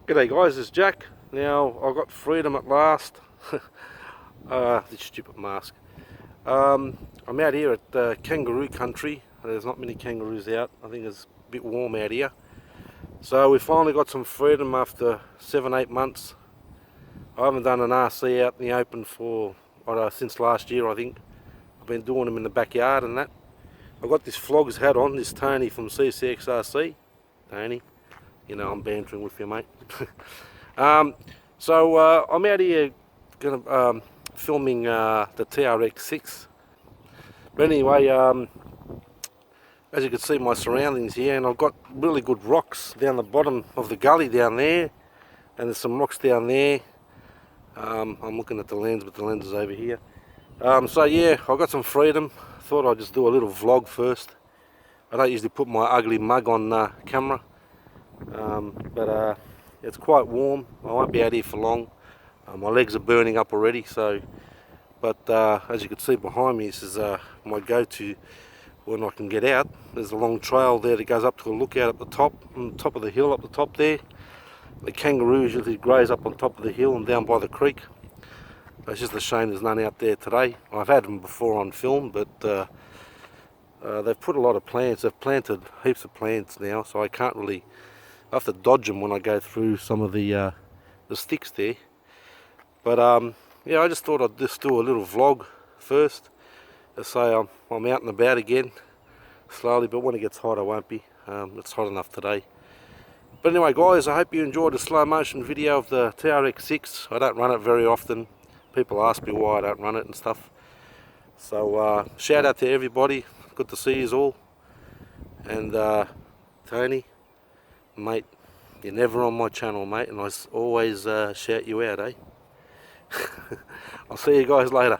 G'day guys, it's Jack. Now I got freedom at last. This stupid mask. I'm out here at kangaroo country. There's not many kangaroos out. I think it's a bit warm out here. So we finally got some freedom after 7-8 months. I haven't done an RC out in the open for since last year, I think. I've been doing them in the backyard and that. I've got this Flogs hat on, this Tony from CCXRC. Tony, you know I'm bantering with you, mate. So I'm out here filming the TRX6. But anyway, as you can see my surroundings here, and I've got really good rocks down the bottom of the gully down there, and there's some rocks down there. I'm looking at the lens, but the lens is over here. So yeah, I've got some freedom. Thought I'd just do a little vlog first. I don't usually put my ugly mug on camera, but it's quite warm. I won't be out here for long. My legs are burning up already. So, but as you can see behind me, this is my go-to when I can get out. There's a long trail there that goes up to a lookout at the top, on the top of the hill up the top there. The kangaroos usually graze up on top of the hill and down by the creek. It's just a shame there's none out there today. I've had them before on film, but they've put a lot of plants. They've planted heaps of plants now, so I can't really. I have to dodge them when I go through some of the sticks there. But yeah, I just thought I'd just do a little vlog first. Let's say I'm out and about again, slowly. But when it gets hot, I won't be. It's hot enough today. But anyway, guys, I hope you enjoyed the slow motion video of the TRX6. I don't run it very often. People ask me why I don't run it and stuff. So shout out to everybody. Good to see you all. And Tony, mate, you're never on my channel, mate, and I always shout you out, eh? I'll see you guys later.